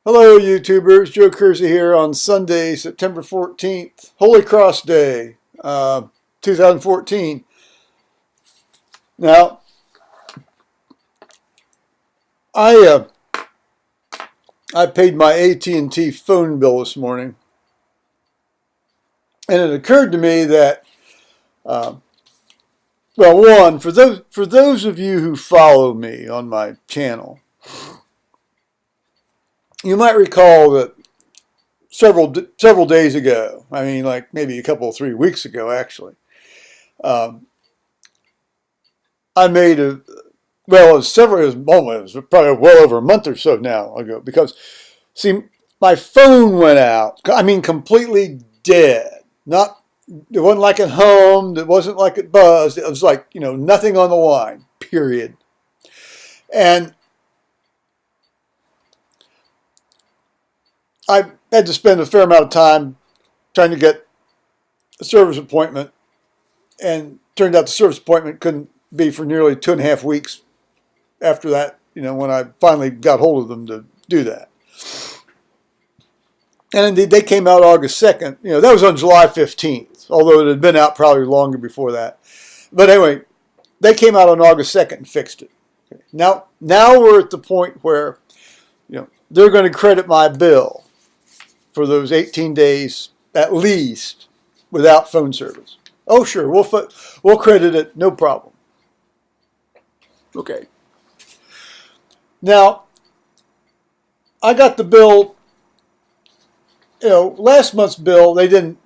Hello, YouTubers. Joe Kersey here on Sunday, September 14th, Holy Cross Day, 2014. Now, I I paid my AT&T phone bill this morning, and it occurred to me that, uh, well, one, for those of you who follow me on my channel, you might recall that several days ago, I mean, like maybe a couple, 3 weeks ago, actually, um, I made it was probably well over a month or so now ago, because, see, my phone went out. I mean, completely dead. It wasn't like it hummed. It wasn't like it buzzed. It was like, nothing on the line, period. And I had to spend a fair amount of time trying to get a service appointment, and turned out the service appointment couldn't be for nearly 2.5 weeks after that, when I finally got hold of them to do that. And indeed, they came out August 2nd. That was on July 15th, although it had been out probably longer before that. But anyway, they came out on August 2nd and fixed it. Okay. Now we're at the point where, they're going to credit my bill for those 18 days at least without phone service. Oh, sure, we'll credit it, no problem. Okay. Now, I got the bill, last month's bill, they didn't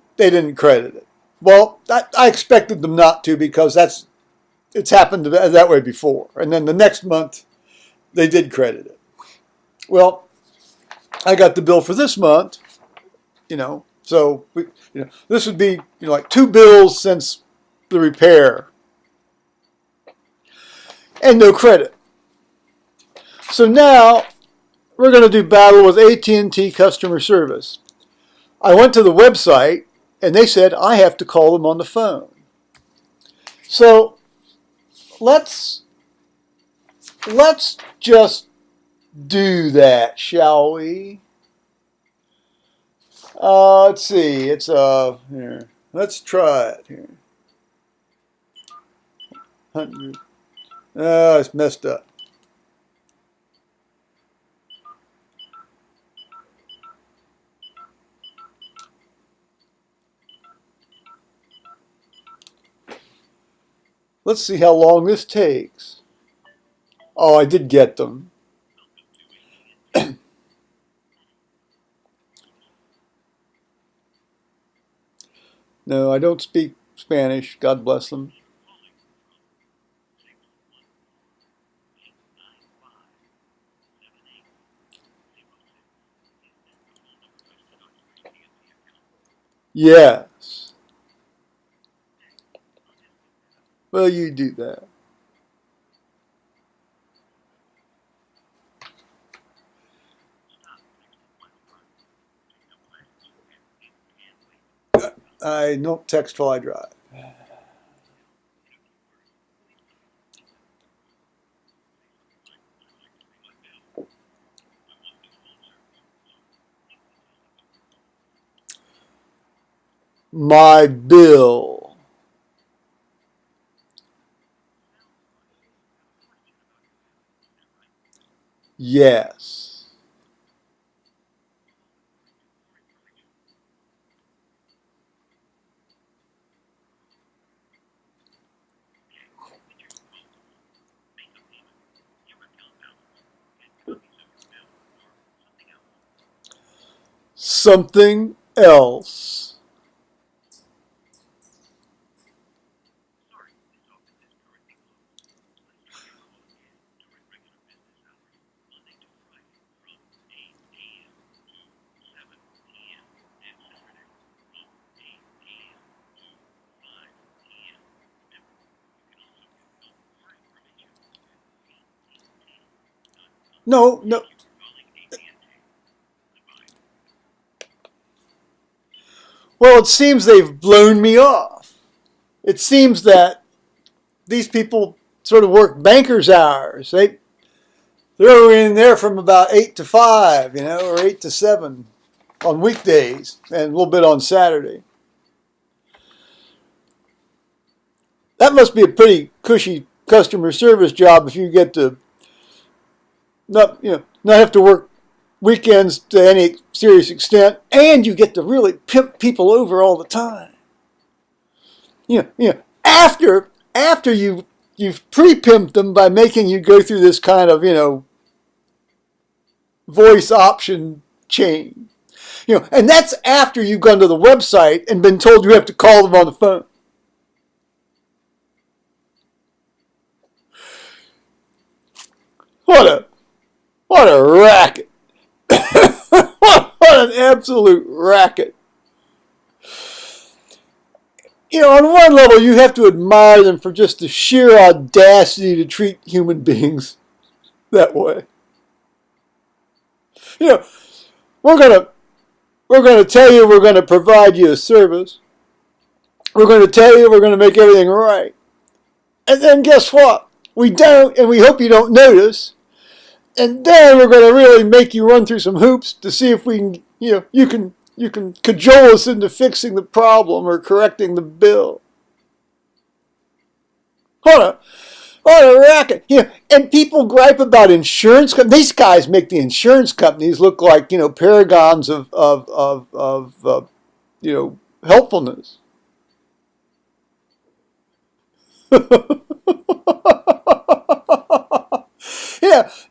credit it. Well, I expected them not to, because it's happened that way before. And then the next month, they did credit it. Well, I got the bill for this month, so this would be like 2 bills since the repair, and no credit. So now we're going to do battle with AT&T customer service. I went to the website, and they said I have to call them on the phone. So let's just do that, shall we? Let's see. It's here. Let's try it here. 100. It's messed up. Let's see how long this takes. Oh, I did get them. No, I don't speak Spanish. God bless them. Yes. Well, you do that. I don't text while I drive. My bill. Yes. Something else. No. Well, it seems they've blown me off. It seems that these people sort of work banker's hours. throw in there from about 8 to 5, or 8 to 7 on weekdays and a little bit on Saturday. That must be a pretty cushy customer service job if you get to not have to work weekends to any serious extent, and you get to really pimp people over all the time. After you've pre-pimped them by making you go through this kind of voice option chain, and that's after you've gone to the website and been told you have to call them on the phone. What a racket. What an absolute racket. On one level, you have to admire them for just the sheer audacity to treat human beings that way. We're going to tell you we're going to provide you a service. We're going to tell you we're going to make everything right. And then guess what? We don't, and we hope you don't notice. And then we're going to really make you run through some hoops to see if we can, you can cajole us into fixing the problem or correcting the bill. What a racket. And people gripe about insurance companies. These guys make the insurance companies look like, paragons of helpfulness.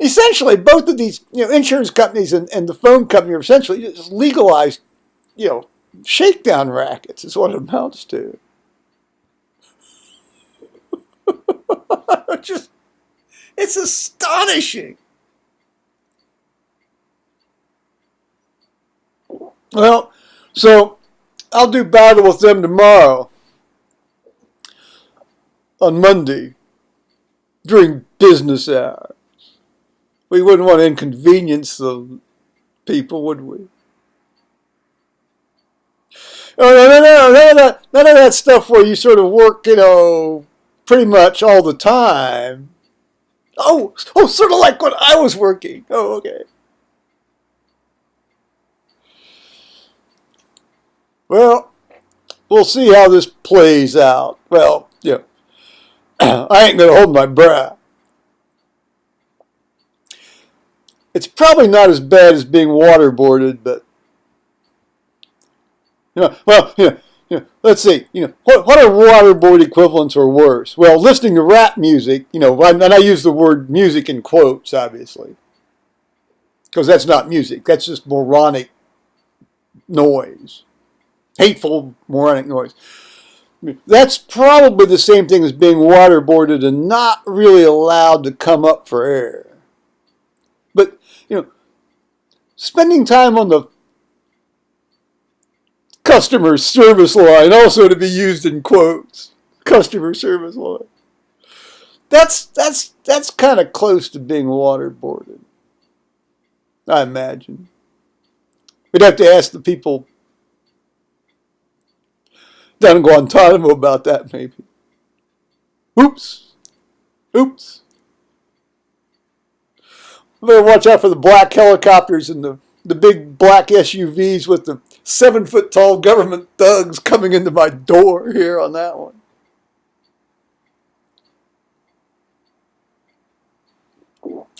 Essentially, both of these, insurance companies and the phone company are essentially just legalized, shakedown rackets is what it amounts to. It's astonishing. Well, so I'll do battle with them tomorrow on Monday during business hours. We wouldn't want to inconvenience the people, would we? Oh, none of that stuff where you sort of work, pretty much all the time. Oh, sort of like when I was working. Oh, okay. Well, we'll see how this plays out. Well, I ain't going to hold my breath. It's probably not as bad as being waterboarded, but let's see. What are waterboard equivalents or worse? Well, listening to rap music, and I use the word music in quotes, obviously, because that's not music. That's just moronic noise, hateful moronic noise. That's probably the same thing as being waterboarded and not really allowed to come up for air. But, spending time on the customer service line, also to be used in quotes, customer service line, that's kind of close to being waterboarded, I imagine. We'd have to ask the people down in Guantanamo about that, maybe. Oops. Better watch out for the black helicopters and the big black SUVs with the 7-foot-tall government thugs coming into my door here on that one.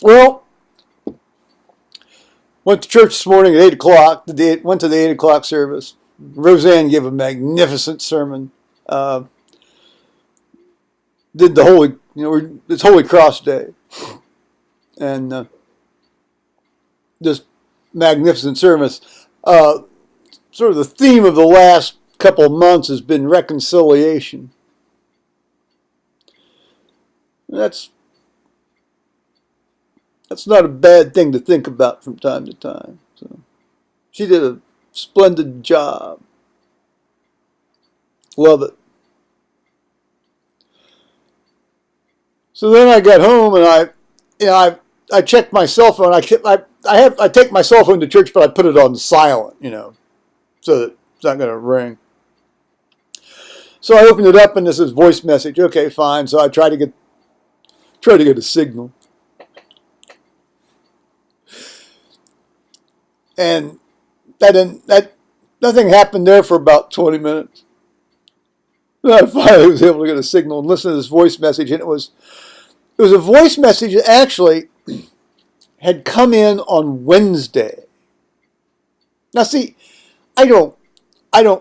Well, went to church this morning at 8 o'clock. Went to the 8 o'clock service. Roseanne gave a magnificent sermon. Did the Holy, it's Holy Cross Day. And just magnificent service. Sort of the theme of the last couple of months has been reconciliation. That's not a bad thing to think about from time to time. So she did a splendid job. Love it. So then I got home and I checked my cell phone. I take my cell phone to church, but I put it on silent, so that it's not going to ring. So I opened it up and this is voice message. Okay, fine. So I try to get a signal. And nothing happened there for about 20 minutes. And I finally was able to get a signal and listen to this voice message, and it was a voice message that actually had come in on Wednesday. Now see, I don't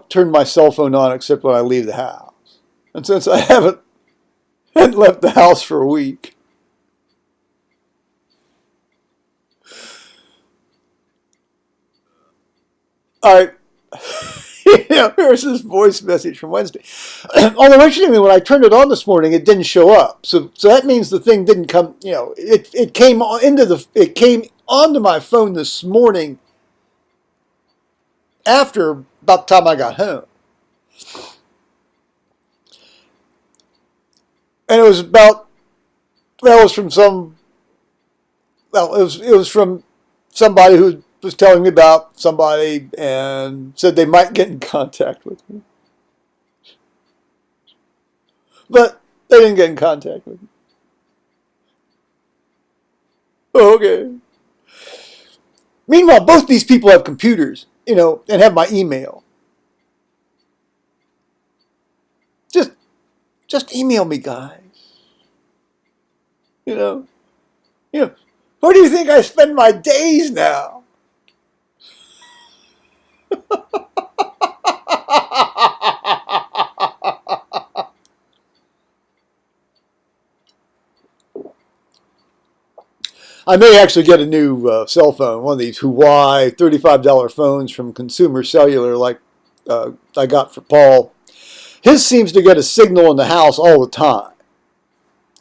turn my cell phone on except when I leave the house. And since I hadn't left the house for a week, here's this voice message from Wednesday. Although interestingly, when I turned it on this morning, it didn't show up. So that means the thing didn't come. It came onto my phone this morning after about the time I got home, and it was from somebody who was telling me about somebody and said they might get in contact with me. But they didn't get in contact with me. Oh, okay. Meanwhile, both these people have computers, and have my email. Just email me, guys. Where do you think I spend my days now? I may actually get a new cell phone, one of these Huawei $35 phones from Consumer Cellular like I got for Paul. His seems to get a signal in the house all the time.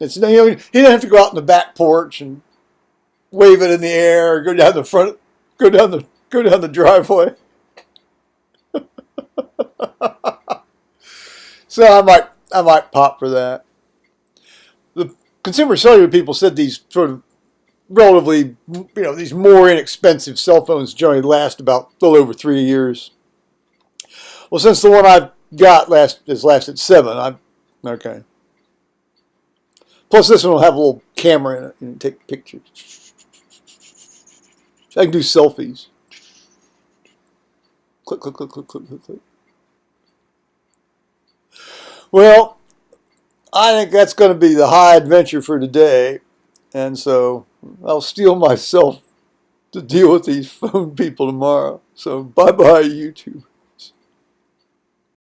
He doesn't have to go out in the back porch and wave it in the air or go down the driveway. So I might pop for that. The Consumer Cellular people said these sort of relatively, these more inexpensive cell phones generally last about a little over 3 years. Well, since the one I've got has lasted 7, I'm okay. Plus, this one will have a little camera in it and take pictures. I can do selfies. Click, click, click, click, click, click, click. Well, I think that's going to be the high adventure for today. And so I'll steel myself to deal with these phone people tomorrow. So bye-bye, YouTube.